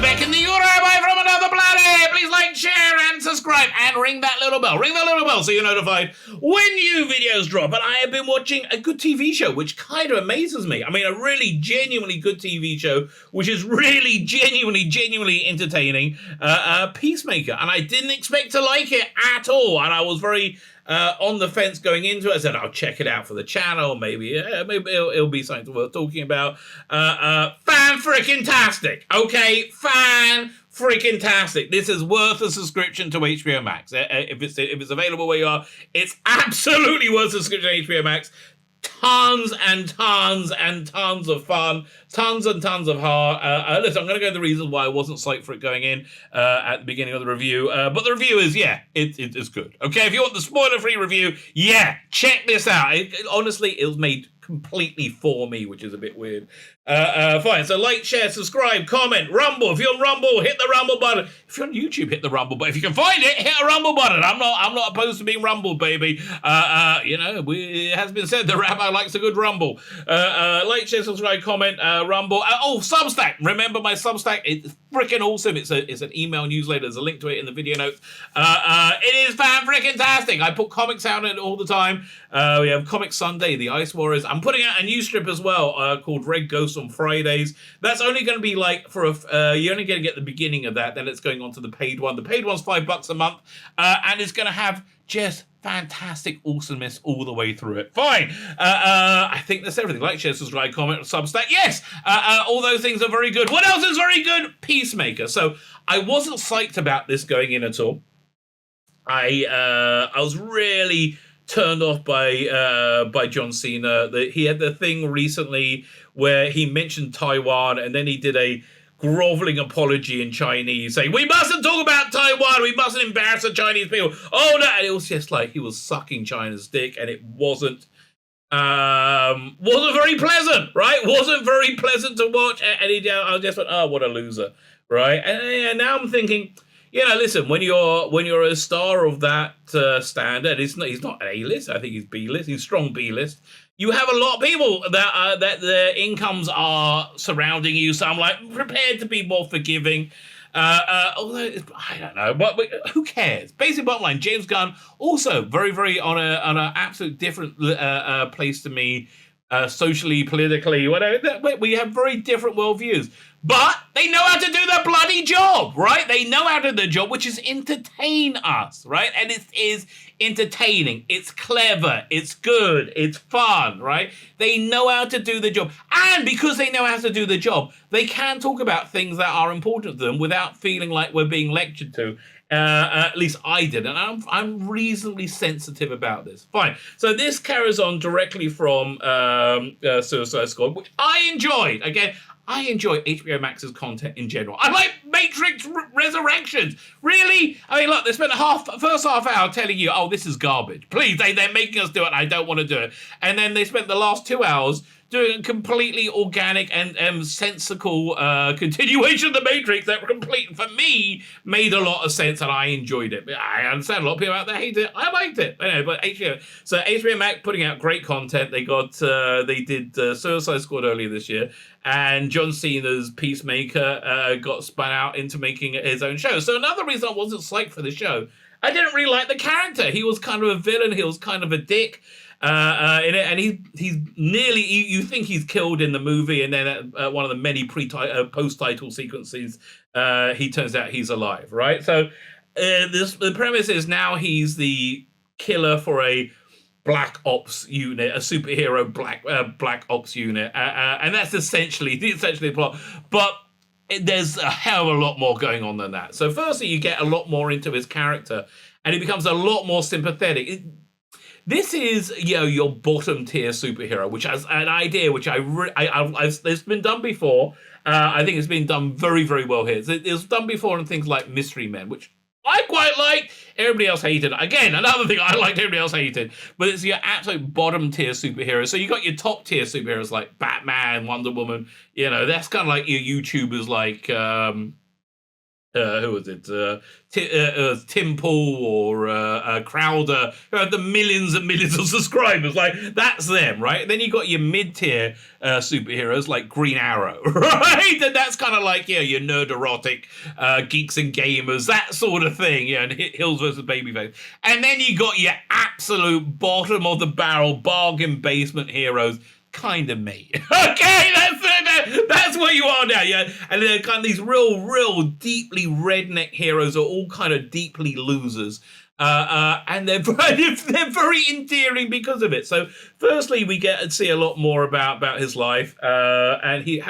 Lebetkin, the Rabbi from another planet. Please like, share, and subscribe, and ring that little bell. Ring that little bell so you're notified when new videos drop. And I have been watching a good TV show, which kind of amazes me. I mean, a really genuinely good TV show, which is really genuinely entertaining. Peacemaker, and I didn't expect to like it at all, and I was very on the fence going into it. I said, I'll check it out for the channel. Maybe it'll be something worth talking about. Fan-freaking-tastic. Okay? Fan-freaking-tastic. This is worth a subscription to HBOMax. If it's available where you are, it's absolutely worth a subscription to HBOMax. Tons and tons and tons of fun, tons and tons of heart. Listen, I'm going to go into the reasons why I wasn't psyched for it going in at the beginning of the review. But the review is, it's good. Okay, if you want the spoiler-free review, check this out. Honestly, it was made completely for me, which is a bit weird. Fine, so like, share, subscribe, comment, Rumble. If you're on Rumble, hit the Rumble button. If you're on YouTube, hit the Rumble button. If you can find it, hit a Rumble button. I'm not opposed to being rumbled, baby. It has been said the Rabbi likes a good rumble. Like, share, subscribe, comment, Rumble. Substack. Remember my Substack? It's freaking awesome. It's an email newsletter. There's a link to it in the video notes. It is fan-freaking-tastic. I put comics out in it all the time. We have Comic Sunday, The Ice Warriors. I'm putting out a new strip as well called Red Ghost on Fridays. That's only going to be like for you're only going to get the beginning of that. Then it's going on to the paid one. The paid one's $5 a month, and it's going to have just fantastic awesomeness all the way through it. Fine. I think that's everything. Like, share, subscribe, comment, Substack. Yes, all those things are very good. What else is very good? Peacemaker. So I wasn't psyched about this going in at all. I was really turned off by John Cena. He had the thing recently where he mentioned Taiwan, and then he did a groveling apology in Chinese, saying, we mustn't talk about Taiwan, we mustn't embarrass the Chinese people. Oh no, and it was just like he was sucking China's dick, and it wasn't very pleasant, right? Wasn't very pleasant to watch, and I just went, oh, what a loser, right? And now I'm thinking, listen, when you're a star of that standard, he's not A-list. I think he's B-list. He's strong B-list. You have a lot of people that their incomes are surrounding you. So I'm like prepared to be more forgiving. Although I don't know, but who cares? Basic bottom line: James Gunn also very, very on an absolute different place to me. Socially, politically, whatever. We have very different worldviews. But they know how to do their bloody job, right? They know how to do the job, which is entertain us, right? And it is entertaining. It's clever. It's good. It's fun, right? They know how to do the job. And because they know how to do the job, they can talk about things that are important to them without feeling like we're being lectured to. At least I did, and I'm reasonably sensitive about this. Fine. So this carries on directly from Suicide Squad, which I enjoyed. Again, I enjoy HBO Max's content in general. I like Matrix Resurrections. Really? I mean, look, they spent the first half hour telling you, oh, this is garbage. Please, they're making us do it, and I don't want to do it. And then they spent the last 2 hours doing a completely organic and sensical continuation of the Matrix that for me, made a lot of sense, and I enjoyed it. I understand a lot of people out there hate it. I liked it. Anyway, but HBO Max putting out great content. They did Suicide Squad earlier this year, and John Cena's Peacemaker got spun out into making his own show. So another reason I wasn't psyched for the show, I didn't really like the character. He was kind of a villain. He was kind of a dick. In it, and he's nearly, you think he's killed in the movie, and then at one of the many post-title sequences, he turns out he's alive, right? So the premise is now he's the killer for a black ops unit, a superhero black ops unit, and that's essentially the plot. But there's a hell of a lot more going on than that. So firstly, you get a lot more into his character, and he becomes a lot more sympathetic. This is, your bottom tier superhero, which has an idea which it's been done before. I think it's been done very, very well here. It was done before in things like Mystery Men, which I quite liked. Everybody else hated. Again, another thing I liked, everybody else hated. But it's your absolute bottom tier superheroes. So you got your top tier superheroes like Batman, Wonder Woman. That's kind of like your YouTubers like who was it? Tim Pool or Crowder, who had the millions and millions of subscribers. Like, that's them, right? Then you got your mid-tier superheroes like Green Arrow, right? And that's kind of like, your nerd-erotic geeks and gamers, that sort of thing. Yeah, and Hills versus Babyface. And then you got your absolute bottom-of-the-barrel bargain basement heroes, kind of me. Okay, that's where you are now, yeah. And then kind of these real deeply redneck heroes are all kind of deeply losers. And they're very endearing because of it. So, firstly, we get to see a lot more about his life, and he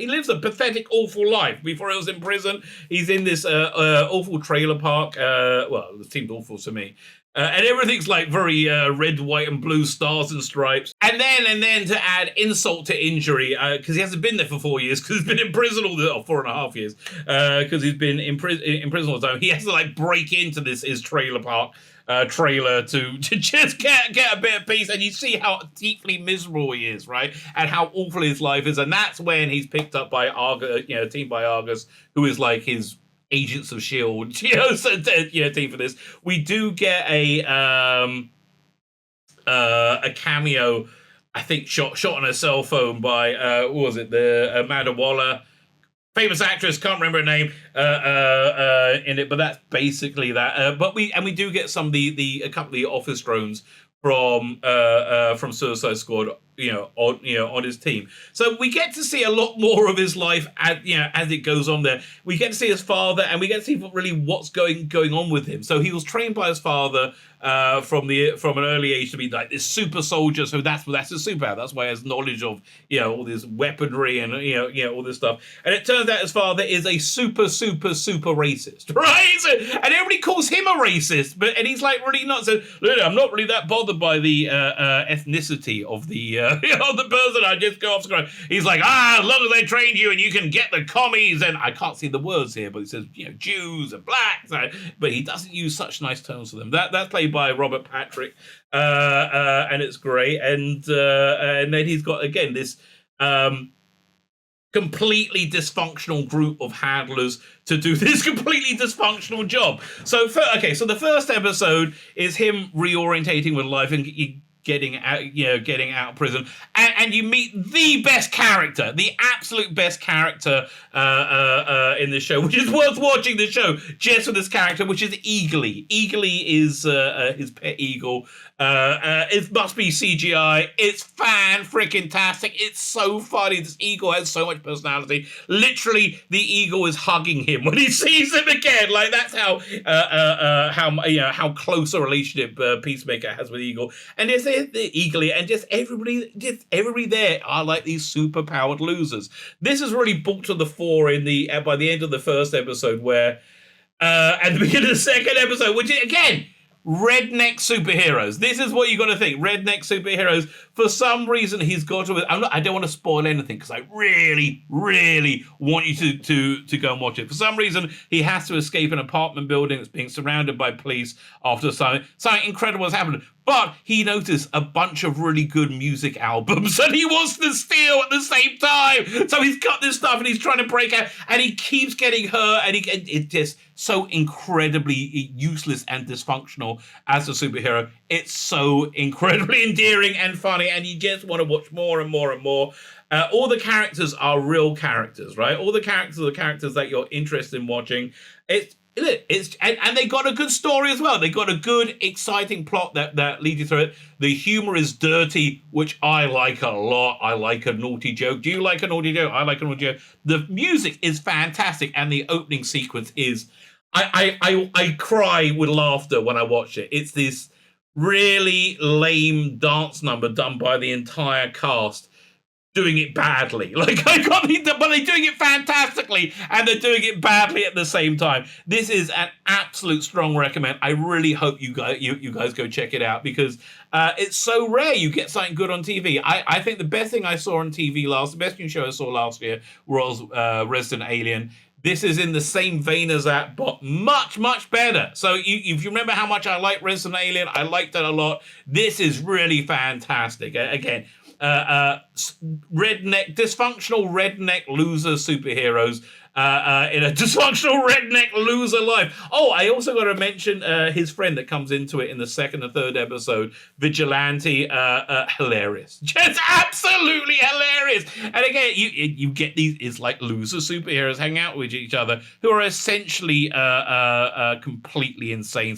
lives a pathetic, awful life. Before he was in prison, he's in this awful trailer park. Well, it seemed awful to me. And everything's like very red, white, and blue stars and stripes. And then to add insult to injury, because he hasn't been there for 4 years, because he's been in prison 4.5 years, because he's been in prison all the time. He has to like break into his trailer park trailer to just get a bit of peace, and you see how deeply miserable he is, right? And how awful his life is, and that's when he's picked up by Argus, team by Argus, who is like his Agents of Shield, team for this. We do get a cameo, I think, shot on a cell phone by what was it, the Amanda Waller, famous actress, can't remember her name in it, but that's basically that. But we do get some a couple of the office drones from Suicide Squad, on his team. So we get to see a lot more of his life as it goes on there. We get to see his father, and we get to see really what's going on with him. So he was trained by his father from an early age to be like this super soldier. So that's his superpower. That's why he has knowledge of all this weaponry and all this stuff. And it turns out his father is a super racist, right? So, and everybody calls him a racist, and he's like really not. So I'm not really that bothered by the ethnicity of the the person I just go off screen. He's like, as long as they trained you and you can get the commies, and I can't see the words here, but he says, Jews and blacks, but he doesn't use such nice terms for them. That's played by Robert Patrick, and it's great. And then he's got again this completely dysfunctional group of handlers to do this completely dysfunctional job. So the first episode is him reorientating with life and getting out of prison, and you meet the best character, the absolute best character in the show, which is worth watching the show just for this character, which is Eagly. Eagly is his pet eagle. It must be CGI. It's fan-freaking-tastic. It's so funny. This eagle has so much personality. Literally, the eagle is hugging him when he sees him again. Like, that's how close a relationship Peacemaker has with Eagle. And there's the Eagly, and just everybody there are like these super-powered losers. This is really brought to the fore by the end of the first episode, where at the beginning of the second episode, which is, again, redneck superheroes. This is what you got to think. Redneck superheroes. For some reason, he's got to. I don't want to spoil anything because I really, really want you to go and watch it. For some reason, he has to escape an apartment building that's being surrounded by police after something incredible has happened. But he noticed a bunch of really good music albums that he wants to steal at the same time. So he's got this stuff and he's trying to break out, and he keeps getting hurt, and it's just so incredibly useless and dysfunctional as a superhero. It's so incredibly endearing and funny, and you just want to watch more and more and more. All the characters are real characters, right? All the characters are characters that you're interested in watching. And they got a good story as well. They got a good, exciting plot that leads you through it. The humor is dirty, which I like a lot. I like a naughty joke. Do you like a naughty joke? I like a naughty joke. The music is fantastic, and the opening sequence is... I cry with laughter when I watch it. It's this really lame dance number done by the entire cast, doing it badly. But they're doing it fantastically, and they're doing it badly at the same time. This is an absolute strong recommend. I really hope you guys go check it out, because it's so rare you get something good on TV. I think the best thing I saw on TV the best new show I saw last year was Resident Alien. This is in the same vein as that, but much, much better. So if you remember how much I liked Resident Alien, I liked it a lot. This is really fantastic. Again, dysfunctional redneck loser superheroes in a dysfunctional redneck loser life. Oh, I also got to mention his friend that comes into it in the second and third episode, Vigilante. Hilarious, just absolutely hilarious. And again, you get these, it's like loser superheroes hang out with each other who are essentially completely insane,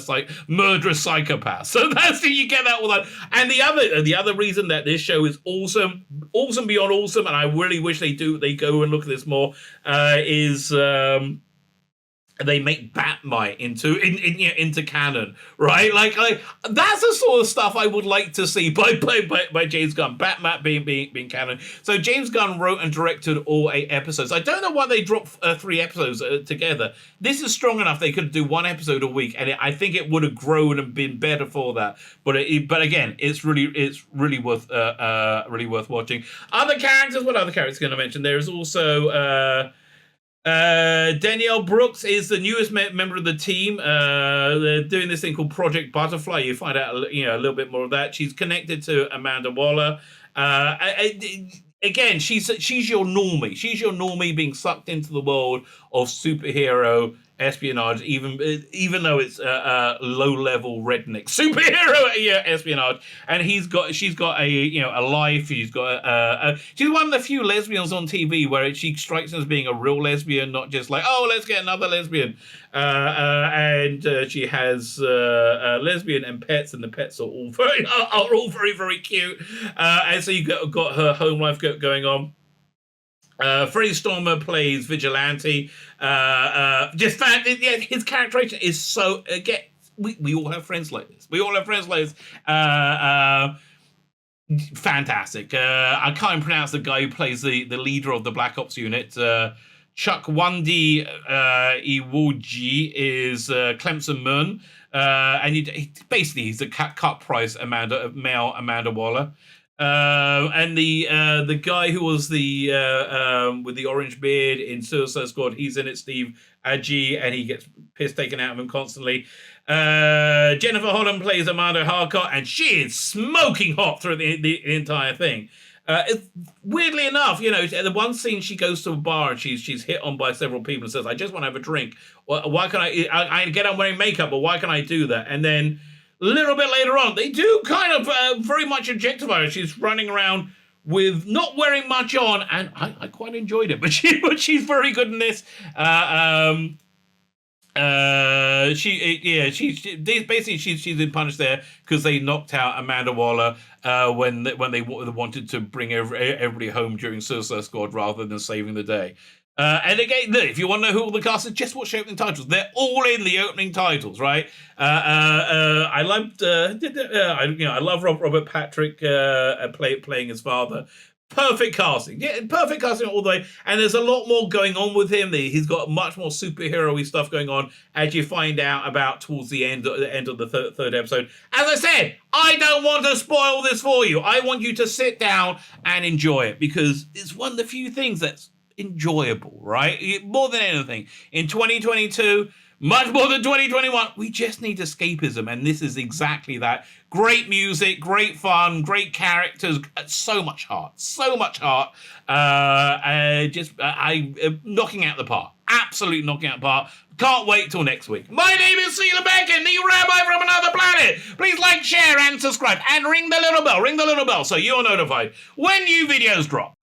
like murderous psychopaths. So that's you get that all that. And the other reason that this show is awesome beyond awesome, and I really wish they go and look at this more, is they make Batmite into canon, right? Like that's the sort of stuff I would like to see by James Gunn. Batmite being canon. So James Gunn wrote and directed all 8 episodes. I don't know why they dropped 3 episodes together. This is strong enough they could do 1 episode a week, and I think it would have grown and been better for that. But again, it's really worth watching. Other characters. What other characters going to mention? There is also. Danielle Brooks is the newest member of the team. They're doing this thing called Project Butterfly. You find out a little bit more of that. She's connected to Amanda Waller. Again, she's your normie. She's your normie being sucked into the world of superhero espionage, even though it's low level redneck superhero espionage. And she's got a life. She's one of the few lesbians on TV where she strikes as being a real lesbian, not just like, oh, let's get another lesbian. And she has lesbian and pets, and the pets are all very very cute. And so you got her home life going on. Freddie Stormer plays Vigilante. Just his characterization is so. Again, we all have friends like this. Fantastic. I can't even pronounce the guy who plays the leader of the Black Ops unit. Chuck Wandi Iwoji is Clemson Munn. And he's a cut price male Amanda Waller. And the guy who was with the orange beard in Suicide Squad, he's in it, Steve Agee, and he gets piss taken out of him constantly. Jennifer Holland plays Amanda Harcourt, and she is smoking hot through the entire thing. Weirdly enough, the one scene she goes to a bar and she's hit on by several people and says, "I just want to have a drink. Why can I get on wearing makeup, but why can I do that?" And then a little bit later on, they do kind of very much objectify her. She's running around with not wearing much on, and I quite enjoyed it. But she's very good in this. She's been punished there because they knocked out Amanda Waller when they wanted to bring everybody home during Suicide Squad rather than saving the day. And again, if you want to know who all the cast is, just watch the opening titles. They're all in the opening titles, right? I loved, I love Robert Patrick playing his father. Perfect casting, perfect casting all the way. And there's a lot more going on with him. He's got much more superhero-y stuff going on, as you find out about towards the end of the third episode. As I said, I don't want to spoil this for you. I want you to sit down and enjoy it, because it's one of the few things that's enjoyable, right? More than anything in 2022, much more than 2021, we just need escapism, and this is exactly that. Great music, great fun, great characters, so much heart, knocking out the park, absolutely knocking out the park. Can't wait till next week. My name is Tzvi Lebetkin, the Rabbi from another planet. Please like, share, and subscribe, and ring the little bell so you're notified when new videos drop.